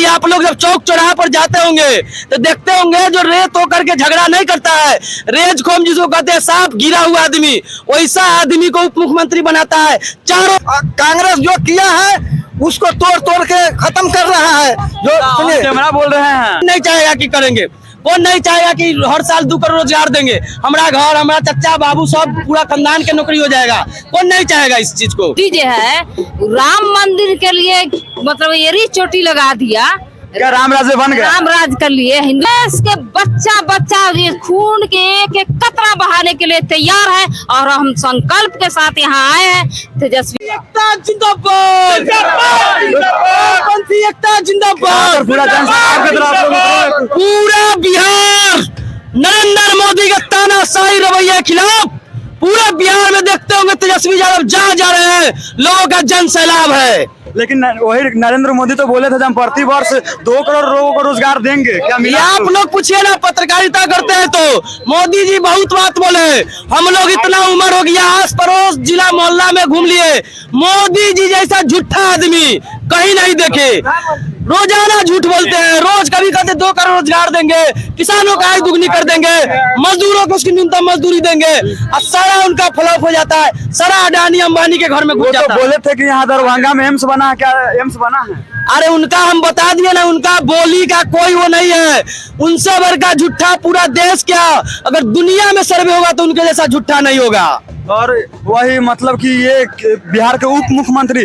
मवाली आप लोग जब चौक चौराहा पर जाते होंगे तो देखते होंगे जो रेत होकर के झगड़ा नहीं करता है, रेज खोम जिसको कहते हैं, सांप गिरा हुआ आदमी, वैसा आदमी को उप मुख्यमंत्री बनाता है। चारों कांग्रेस जो किया है उसको तोड़ तोड़ के खत्म कर रहा है। जो कैमरा बोल रहे हैं, नहीं चाहेगा कि करेंगे, वो नहीं चाहेगा कि हर साल 2 करोड़ रोजगार देंगे, हमारा घर, हमारा चच्चा बाबू सब पूरा खानदान के नौकरी हो जाएगा, वो नहीं चाहेगा इस चीज को। जो है राम मंदिर के लिए मतलब ये चोटी लगा दिया, क्या राम राज्य बन गया? राम राज कर लिए हिंदू के बच्चा बच्चा ये खून के एक एक कतरा बहाने के लिए तैयार है और हम संकल्प के साथ यहाँ आए हैं। तेजस्वी एकता जिंदाबाद, एकता जिंदाबाद। पूरा बिहार नरेंद्र मोदी के तानाशाही रवैये के खिलाफ पूरे बिहार में देखते होंगे तेजस्वी यादव जहाँ जा रहे हैं लोगों का जन सैलाब है। लेकिन वही नरेंद्र मोदी तो बोले थे हम प्रति वर्ष 2 करोड़ लोगों को रोजगार देंगे, क्या मिला? आप लोग पूछिए ना, पत्रकारिता करते हैं तो मोदी जी बहुत बात बोले, हम लोग इतना उम्र हो गया आस पड़ोस जिला मोहल्ला में घूम लिए, मोदी जी जैसा झूठा आदमी कहीं नहीं देखे। रोजाना झूठ बोलते हैं, रोज कभी कहते 2 करोड़ रोजगार देंगे, किसानों का आय दुगनी कर देंगे, मजदूरों को उसकी न्यूनतम मजदूरी देंगे, और सारा उनका फ्लॉप हो जाता है, सारा अडानी अंबानी के घर में घुस जाता है। बोले थे कि यहाँ दरभंगा में एम्स बना, क्या एम्स बना है? अरे उनका हम बता दिए ना, उनका बोली का कोई वो नहीं है, उनसे वर्ग झूठा पूरा देश क्या, अगर दुनिया में सर्वे होगा तो उनके जैसा झूठा नहीं होगा। और वही मतलब कि ये बिहार के उप मुख्यमंत्री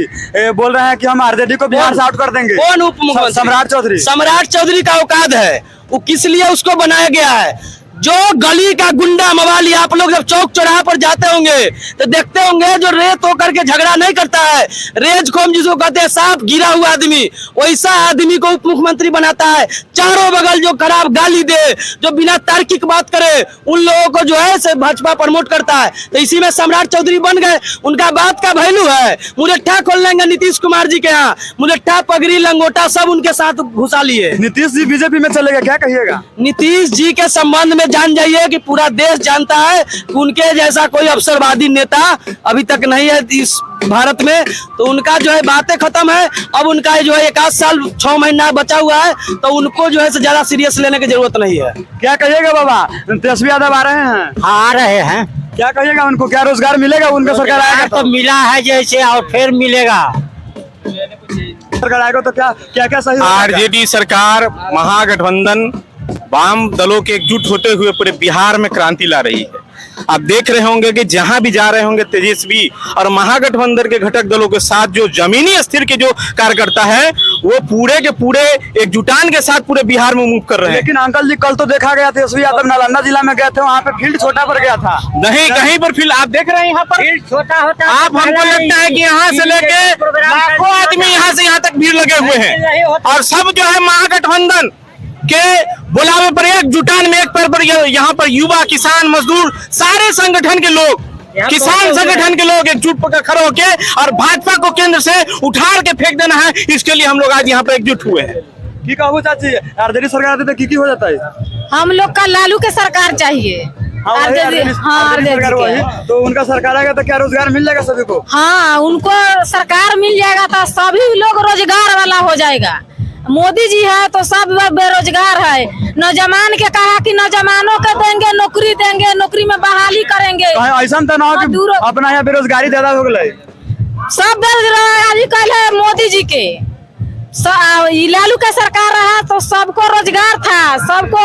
बोल रहे हैं कि हम आरजेडी को बिहार से आउट कर देंगे। कौन उप मुख्यमंत्री? सम्राट चौधरी। सम्राट चौधरी का औकात है, वो किस लिए उसको बनाया गया है? जो गली का गुंडा मवाली आप लोग जब चौक चौराहा पर जाते होंगे तो देखते होंगे जो रेत होकर के झगड़ा नहीं करता है, रेज खोम जिसको कहते हैं, सांप गिरा हुआ आदमी, वैसा आदमी को उप मुख्यमंत्री बनाता है। चारों बगल जो खराब गाली दे, जो बिना तार्किक बात करे, उन लोगों को जो है से भाजपा प्रमोट करता है। तो इसी में सम्राट चौधरी बन गए, उनका बात का वैल्यू है। मुलेट्ठा खोल लेंगे नीतीश कुमार जी के यहाँ, मुलेट्ठा पगड़ी लंगोटा सब उनके साथ घुसा लिए। नीतीश जी बीजेपी में चलेगा, क्या कहिएगा? नीतीश जी के संबंध में जान जाइए कि पूरा देश जानता है कि उनके जैसा कोई अवसरवादी नेता अभी तक नहीं है इस भारत में, तो उनका जो है बातें खत्म है। अब उनका जो है 1 साल 6 महीना बचा हुआ है, तो उनको जो है ज्यादा सीरियस लेने की जरूरत नहीं है। क्या कहिएगा बाबा, तेजस्वी यादव आ रहे हैं? आ रहे हैं, क्या कहिएगा उनको, क्या रोजगार मिलेगा? उनका सरकार आएगा तो मिला है जैसे और फिर मिलेगा। सरकार आएगा तो क्या क्या क्या सही? आरजेडी सरकार महागठबंधन वाम दलों के एकजुट होते हुए पूरे बिहार में क्रांति ला रही है। आप देख रहे होंगे कि जहां भी जा रहे होंगे तेजस्वी और महागठबंधन के घटक दलों के साथ जो जमीनी स्थिर के जो कार्यकर्ता है वो पूरे के पूरे एकजुटान के साथ पूरे बिहार में मूव कर रहे हैं। लेकिन अंकल जी कल तो देखा गया तेजस्वी यादव नालंदा जिला में गए थे, वहाँ पे फील्ड छोटा पड़ गया था। नहीं, कहीं पर फील्ड आप देख रहे हैं, यहाँ पर छोटा होता, आप हमको लगता है कि यहाँ से लेके लाखों आदमी यहाँ से यहाँ तक भीड़ लगे हुए हैं, और सब जो है महागठबंधन के बुलावे पर एक जुटान में एक पैर पर यहाँ पर युवा, किसान, मजदूर, सारे संगठन के लोग, किसान संगठन के लोग एकजुट होकर खड़े होके और भाजपा को केंद्र से उठाड़ के फेंक देना है, इसके लिए हम लोग आज यहाँ पर एकजुट हुए हैं। की कहूँ चाची, आरजेडी सरकार आती तो की हो जाता है? हम लोग का लालू के सरकार चाहिए। सरकार वही, तो उनका सरकार आएगा तो क्या रोजगार मिल जाएगा सभी को? हाँ, उनको सरकार मिल जाएगा तो सभी लोग रोजगार वाला हो जाएगा। मोदी जी है तो सब बेरोजगार है। नौजवान के कहा कि नौजवानों को देंगे नौकरी, देंगे नौकरी में बहाली करेंगे। ऐसा तो ना हो कि अपना यहाँ बेरोजगारी ज्यादा हो गई, सब बेरोजगारी कल है मोदी जी के। लालू का सरकार रहा तो सबको रोजगार था, सबको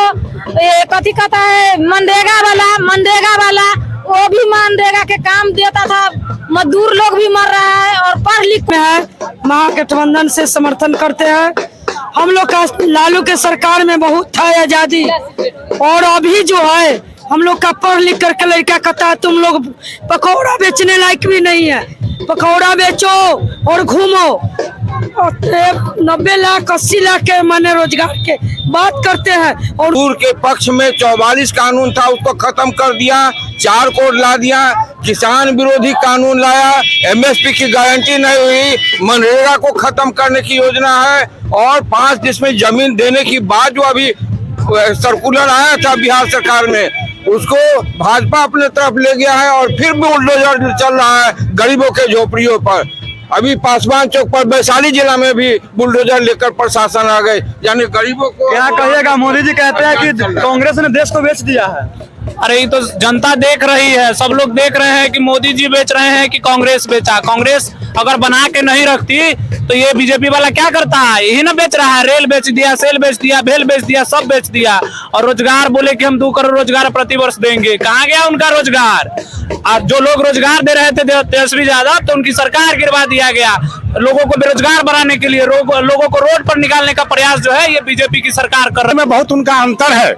कथी कहता है मनरेगा वाला वो भी मनरेगा के काम देता था, मजदूर लोग भी मर रहा है और पढ़ लिख में है। महागठबंधन से समर्थन करते हैं हम लोग का। लालू के सरकार में बहुत था आजादी, और अभी जो है हम लोग का पढ़ लिख करके लड़का कहता है तुम लोग पकौड़ा बेचने लायक भी नहीं है, पकौड़ा बेचो और घूमो। 90 लाख 80 लाख के माने रोजगार के बात करते हैं, और मजदूर के पक्ष में 44 कानून था उसको खत्म कर दिया, 4 कोड ला दिया, किसान विरोधी कानून लाया, एमएसपी की गारंटी नहीं हुई, मनरेगा को खत्म करने की योजना है, और 5 जिसमें जमीन देने की बात जो अभी सर्कुलर आया था बिहार सरकार में, उसको भाजपा अपने तरफ ले गया है, और फिर भी बुलडोजर चल रहा है गरीबों के झोपड़ियों पर। अभी पासवान चौक पर वैशाली जिला में भी बुलडोजर लेकर प्रशासन आ गए, यानी गरीबों को। क्या कहिएगा, मोदी जी कहते हैं कि कांग्रेस ने देश को बेच दिया है। अरे ये तो जनता देख रही है, सब लोग देख रहे हैं कि मोदी जी बेच रहे हैं कि कांग्रेस बेचा। कांग्रेस अगर बना के नहीं रखती तो ये बीजेपी वाला क्या करता है, यही ना बेच रहा है। रेल बेच दिया, सेल बेच दिया, भेल बेच दिया, सब बेच दिया। और रोजगार बोले कि हम 2 करोड़ रोजगार प्रतिवर्ष देंगे, कहाँ गया उनका रोजगार। आज जो लोग रोजगार दे रहे थे तेजस्वी यादव, तो उनकी सरकार गिरवा दिया गया। लोगों को बेरोजगार बनाने के लिए लोगों को रोड पर निकालने का प्रयास जो है ये बीजेपी की सरकार कर रही है। बहुत उनका अंतर है।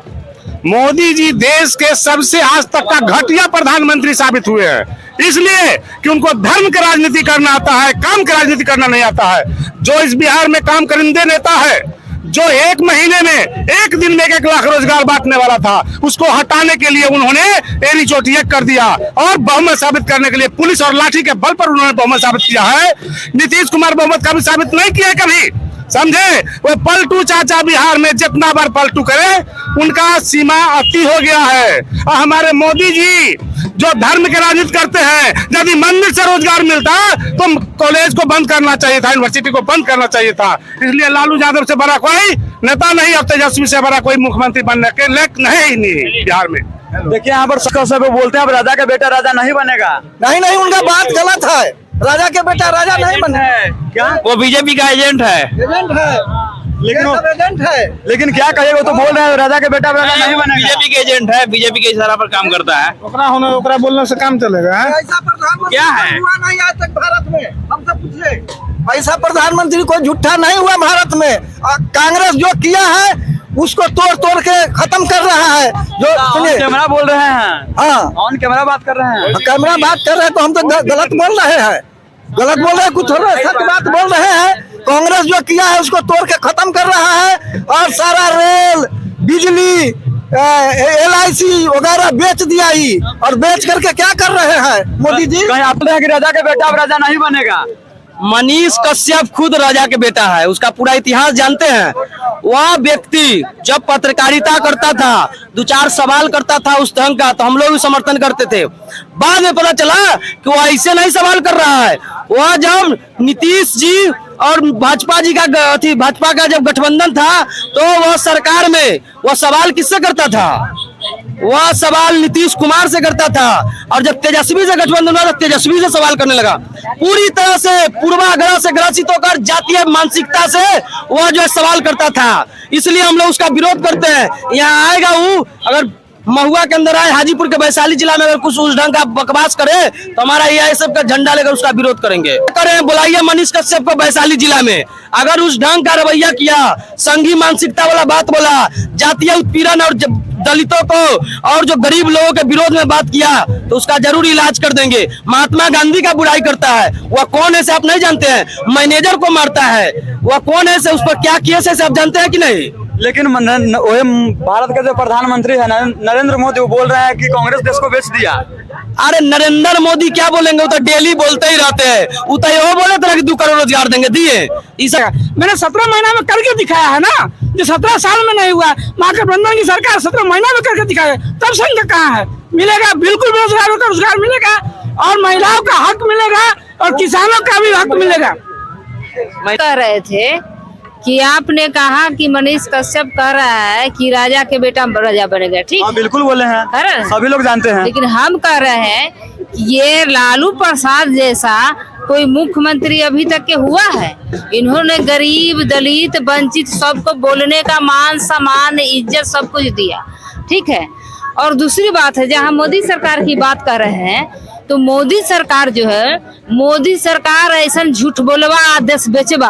मोदी जी देश के सबसे आज तक का घटिया प्रधानमंत्री साबित हुए हैं, इसलिए कि उनको धर्म की राजनीति करना आता है, काम की राजनीति करना नहीं आता है। जो इस बिहार में काम करिंदे नेता है, जो 1 महीने में 1 दिन में 1 लाख रोजगार बांटने वाला था, उसको हटाने के लिए उन्होंने एड़ी चोटी एक कर दिया और बहुमत साबित करने के लिए पुलिस और लाठी के बल पर उन्होंने बहुमत साबित किया है। नीतीश कुमार बहुमत कभी साबित नहीं किया कभी, समझे। वो पलटू चाचा बिहार में जितना बार पलटू करे उनका सीमा अति हो गया है। और हमारे मोदी जी जो धर्म की राजनीति करते हैं, यदि मंदिर से रोजगार मिलता तो कॉलेज को बंद करना चाहिए था, यूनिवर्सिटी को बंद करना चाहिए था। इसलिए लालू यादव से बड़ा कोई नेता नहीं और तेजस्वी से बड़ा कोई मुख्यमंत्री बनने के लायक नहीं बिहार में। देखिए यहाँ पर सब बोलते हैं अब राजा का बेटा राजा नहीं बनेगा। नहीं, उनका बात गलत है। राजा के बेटा राजा नहीं बने। क्या वो बीजेपी का एजेंट है। एजेंट है, एजेंट है। लेकिन क्या कहिएगा, वो तो बोल रहे हैं राजा के बेटा राजा नहीं बनेगा। बीजेपी के एजेंट है, बीजेपी के इशारा पर काम करता है। ओकरा बोलने से काम चलेगा। ऐसा प्रधानमंत्री क्या है? हुआ नहीं आज तक भारत में, हमसे पूछिए। ऐसा प्रधानमंत्री कोई झूठा नहीं हुआ भारत में। कांग्रेस जो किया है उसको तोड़ के खत्म कर रहा है। जो सुनिए, कैमरा बोल रहे हैं, हाँ ऑन कैमरा बात कर रहे हैं। कैमरा बात कर रहे हैं तो हम तो गलत बोल रहे हैं। गलत बोल रहे हैं, कुछ थोड़ा सच बात बोल रहे हैं। कांग्रेस जो किया है उसको तोड़ के खत्म कर रहा है और सारा रेल, बिजली, LIC वगैरह बेच दिया ही। और बेच करके क्या कर रहे हैं मोदी जी? कहीं आप कि राजा के बेटा अब राजा नहीं बनेगा। मनीष कश्यप खुद राजा के बेटा है, उसका पूरा इतिहास जानते हैं। वह व्यक्ति जब पत्रकारिता करता था, 2-4 सवाल करता था उस ढंग का, तो हम लोग भी समर्थन करते थे। बाद में पता चला कि वह ऐसे नहीं सवाल कर रहा है। वह जब नीतीश जी और भाजपा जी का भाजपा का जब गठबंधन था तो वह सरकार में वह सवाल किससे करता था? वह सवाल नीतीश कुमार से करता था। और जब तेजस्वी से गठबंधन हुआ तो तेजस्वी से सवाल करने लगा। पूरी तरह से पूर्वाग्रह से ग्रसित होकर जातीय मानसिकता से वह जो सवाल करता था। इसलिए हम लोग उसका विरोध करते हैं। यहाँ आएगा वो, अगर महुआ के अंदर आए, हाजीपुर के वैशाली जिला में अगर कुछ उस ढंग का बकवास करे तो हमारा AISF का झंडा लेकर उसका विरोध करेंगे। करें, बुलाइए मनीष कश्यप को वैशाली जिला में। अगर उस ढंग का रवैया किया, संघी मानसिकता वाला बात बोला, जातीय उत्पीड़न और दलितों को और जो गरीब लोगों के विरोध में बात किया तो उसका जरूर इलाज कर देंगे। महात्मा गांधी का बुराई करता है, वह कौन है से आप नहीं जानते हैं? मैनेजर को मारता है, वह कौन है से उस पर क्या केस है से आप जानते हैं कि नहीं? लेकिन भारत के जो प्रधानमंत्री है नरेंद्र मोदी, वो बोल रहे हैं कि कांग्रेस देश को बेच दिया। अरे नरेंद्र मोदी क्या बोलेंगे, वो तो डेली बोलते ही रहते हैं। वो तो ये बोले थे कि 2 करोड़ रोजगार देंगे, दिए। मैंने 17 महीना में करके दिखाया है ना, जो 17 साल में नहीं हुआ। महागठबंधन की सरकार 17 महीना में करके दिखाया, तब संख्या कहाँ है? मिलेगा, बिल्कुल बेरोजगारों को रोजगार मिलेगा और महिलाओं का हक मिलेगा और किसानों का भी हक मिलेगा। कह रहे थे कि आपने कहा कि मनीष कश्यप कह रहा है कि राजा के बेटा राजा बनेगा, ठीक? हाँ बिल्कुल बोले हैं, सभी लोग जानते हैं। लेकिन हम कह रहे हैं कि ये लालू प्रसाद जैसा कोई मुख्यमंत्री अभी तक के हुआ है? इन्होंने गरीब, दलित, वंचित सबको बोलने का मान, सम्मान, इज्जत सब कुछ दिया, ठीक है। और दूसरी बात है, जहाँ मोदी सरकार की बात कर रहे हैं तो मोदी सरकार जो है, मोदी सरकार ऐसा झूठ बोलवा आदेश बेचवा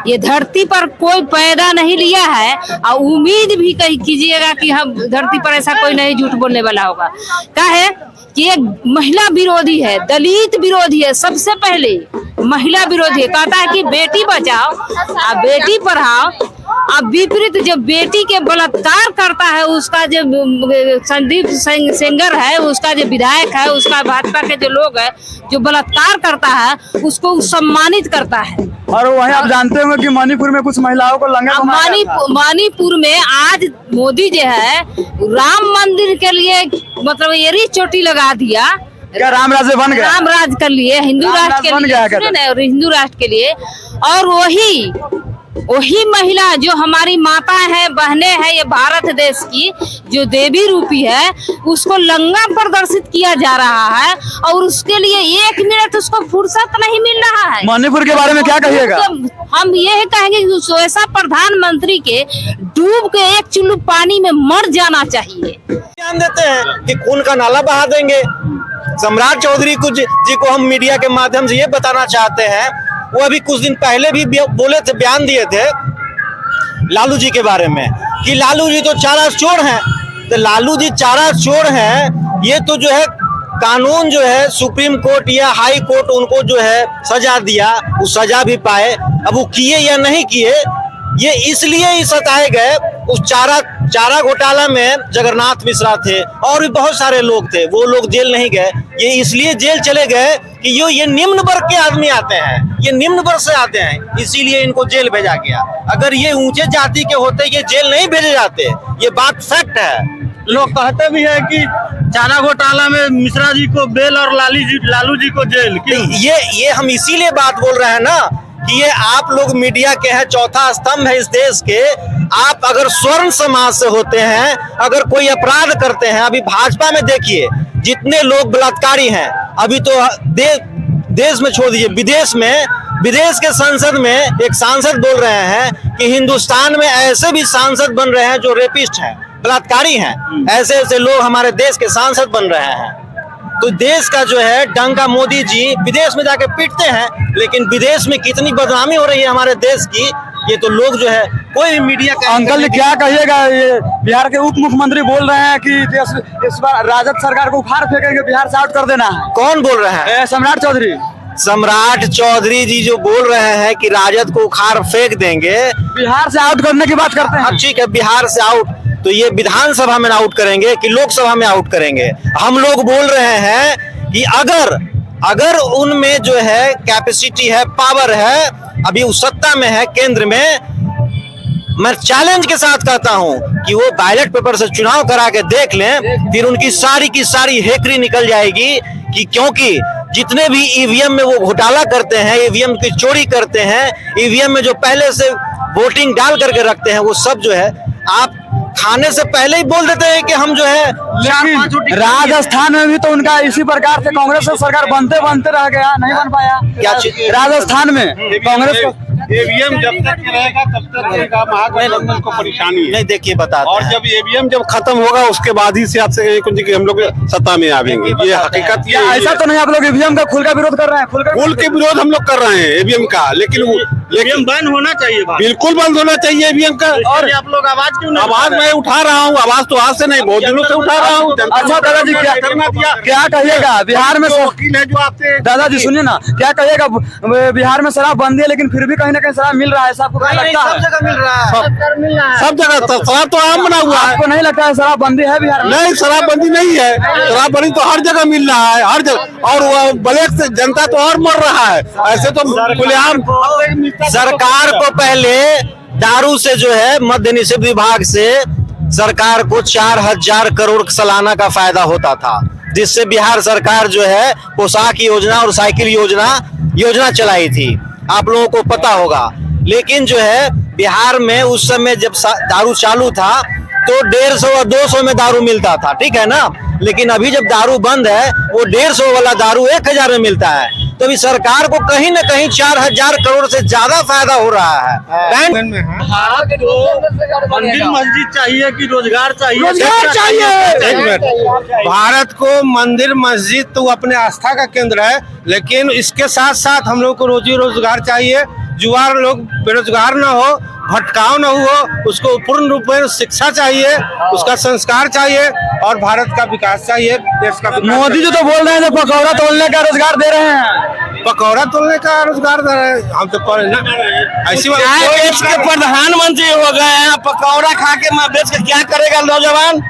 ये धरती पर कोई पैदा नहीं लिया है। और उम्मीद भी कहीं कीजिएगा कि हम धरती पर ऐसा कोई नहीं झूठ बोलने वाला होगा। क्या है कि एक महिला विरोधी है, दलित विरोधी है, सबसे पहले महिला विरोधी है। कहता है कि बेटी बचाओ और बेटी पढ़ाओ। अब विपरीत जो बेटी के बलात्कार करता है, उसका जो संदीप सेंगर है, उसका जो विधायक है, उसका भाजपा के जो लोग है जो बलात्कार करता है, उसको सम्मानित करता है। और वही आप जानते होंगे कि मणिपुर में कुछ महिलाओं को लंगा मणिपुर में आज मोदी जो है राम मंदिर के लिए मतलब एड़ी चोटी लगा दिया। क्या राम राज्य बन गया? राम राज कर लिए हिंदू राम राष्ट्र राज के बन लिए, गया क्या? सुनिए ना, और हिंदू राष्ट्र के लिए। और वही महिला जो हमारी माता है, बहनें हैं, ये भारत देश की जो देवी रूपी है, उसको लंगा प्रदर्शित किया जा रहा है और उसके लिए 1 मिनट उसको फुर्सत नहीं मिल रहा है। मणिपुर के बारे में क्या कहिएगा? तो हम ये कहेंगे कि वैसा प्रधानमंत्री के डूब के 1 चुल्लू पानी में मर जाना चाहिए। ध्यान देते हैं कि खून का नाला बहा देंगे। सम्राट चौधरी जी को हम मीडिया के माध्यम से ये बताना चाहते हैं, वो अभी कुछ दिन पहले भी बोले थे, बयान दिए थे लालू जी के बारे में कि लालू जी तो चारा चोर हैं। तो लालू जी चारा चोर हैं, ये तो जो है कानून जो है सुप्रीम कोर्ट या हाई कोर्ट उनको जो है सजा दिया, वो सजा भी पाए। अब वो किए या नहीं किए, ये इसलिए ही सताए गए। उस चारा घोटाला में जगन्नाथ मिश्रा थे और भी बहुत सारे लोग थे, वो लोग जेल नहीं गए। ये इसलिए जेल चले गए कि ये निम्न वर्ग के आदमी आते हैं, ये निम्न वर्ग से आते हैं, इसीलिए इनको जेल भेजा गया। अगर ये ऊंचे जाति के होते ये जेल नहीं भेजे जाते, ये बात फैक्ट है। लोग कहते भी है कि चारा घोटाला में मिश्रा जी को बेल और लालू जी को जेल। ये हम इसीलिए बात बोल रहे हैं ना कि ये आप लोग मीडिया के हैं, चौथा स्तंभ है इस देश के। आप अगर स्वर्ण समाज से होते हैं, अगर कोई अपराध करते हैं, अभी भाजपा में देखिए जितने लोग बलात्कारी हैं, अभी तो देश में छोड़ दीजिए, विदेश के संसद में एक सांसद बोल रहे हैं कि हिंदुस्तान में ऐसे भी सांसद बन रहे हैं जो रेपिस्ट हैं, बलात्कारी हैं। ऐसे ऐसे लोग हमारे देश के सांसद बन रहे हैं। तो देश का जो है डंका मोदी जी विदेश में जाके पीटते हैं, लेकिन विदेश में कितनी बदनामी हो रही है हमारे देश की, ये तो लोग जो है कोई भी मीडिया का। अंकल जी क्या कहिएगा? ये बिहार के उप मुख्यमंत्री बोल रहे हैं कि इस बार राजद सरकार को उखाड़ फेंकेंगे, बिहार से आउट कर देना है। कौन बोल रहे हैं? सम्राट चौधरी। सम्राट चौधरी जी जो बोल रहे हैं कि राजद को उखाड़ फेंक देंगे, बिहार से आउट करने की बात करते हैं। ठीक है, बिहार से आउट, तो ये विधानसभा में आउट करेंगे कि लोकसभा में आउट करेंगे? हम लोग बोल रहे हैं कि अगर उनमें जो है कैपेसिटी है, पावर है, अभी उस सत्ता में है केंद्र में, मैं चैलेंज के साथ कहता हूं कि वो बैलेट पेपर से चुनाव करा के देख लें, फिर उनकी सारी की सारी हेकरी निकल जाएगी। कि क्योंकि जितने भी ईवीएम में वो घोटाला करते हैं, ईवीएम की चोरी करते हैं, ईवीएम में जो पहले से वोटिंग डाल करके रखते हैं, वो सब जो है आप खाने से पहले ही बोल देते हैं कि हम जो है। लेकिन राजस्थान में भी तो उनका इसी प्रकार से कांग्रेस की सरकार बनते रह गया, नहीं बन पाया। क्या चीज? राजस्थान में कांग्रेस को ईवीएम जब तक रहेगा तब तक रहेगा, महागठबंधन को परेशानी है। नहीं, देखिए बताते और हैं। जब ईवीएम जब खत्म होगा उसके बाद ही से आपसे कुछ हम लोग सत्ता में आवेंगे, ये हकीकत। क्या ऐसा तो नहीं आप लोग ईवीएम का खुल का विरोध कर रहे हैं? खुल के विरोध हम लोग कर रहे हैं ईवीएम का, लेकिन बंद होना चाहिए, बिल्कुल बंद होना चाहिए ईवीएम का। और आप लोग आवाज क्यों नहीं? आवाज मैं उठा रहा हूँ, आवाज तो आज से नहीं, बहुत दिनों से उठा रहा हूँ। अच्छा दादाजी क्या कहिएगा? बिहार में वकील है जो आपसे। दादाजी सुनिए ना, क्या कहिएगा? बिहार में शराब बंदी है, लेकिन फिर भी कहीं ना कहीं शराब मिल रहा है, आपको क्या लगता है? सब जगह मिल रहा है, सब जगह शराब तो आम बना हुआ है। आपको नहीं लगता है शराब बंदी है बिहार में? नहीं, शराबबंदी नहीं है, शराबबंदी तो हर जगह मिल रहा है, हर जगह। और वो ब्लैक से जनता तो और मर रहा है, ऐसे तो खुलेआम। सरकार को पहले दारू से जो है मद्य निषेध विभाग से सरकार को 4000 करोड़ सालाना का फायदा होता था, जिससे बिहार सरकार जो है पोशाक योजना और साइकिल योजना चलाई थी, आप लोगों को पता होगा। लेकिन जो है बिहार में उस समय जब दारू चालू था तो 150 और 200 में दारू मिलता था, ठीक है ना। लेकिन अभी जब दारू बंद है, वो 150 वाला दारू 1000 में मिलता है। तो अभी सरकार को कहीं ना कहीं 4000 करोड़ से ज्यादा फायदा हो रहा है। भारत को मंदिर मस्जिद चाहिए कि रोजगार चाहिए? रोजगार चाहिए। एक मिनट, भारत को मंदिर मस्जिद तो अपने आस्था का केंद्र है, लेकिन इसके साथ साथ हम लोग को रोजी रोजगार चाहिए। युवा लोग बेरोजगार न हो, भटकाव न हो, उसको पूर्ण रूप में शिक्षा चाहिए, उसका संस्कार चाहिए और भारत का विकास चाहिए, देश का विकास। मोदी जी तो बोल रहे हैं पकौड़ा तोलने का रोजगार दे रहे हैं। पकौड़ा तोलने का रोजगार दे रहे हैं, हम तो ऐसी देश के प्रधानमंत्री हो गए हैं, पकौड़ा खा के बेच के क्या करेगा नौजवान?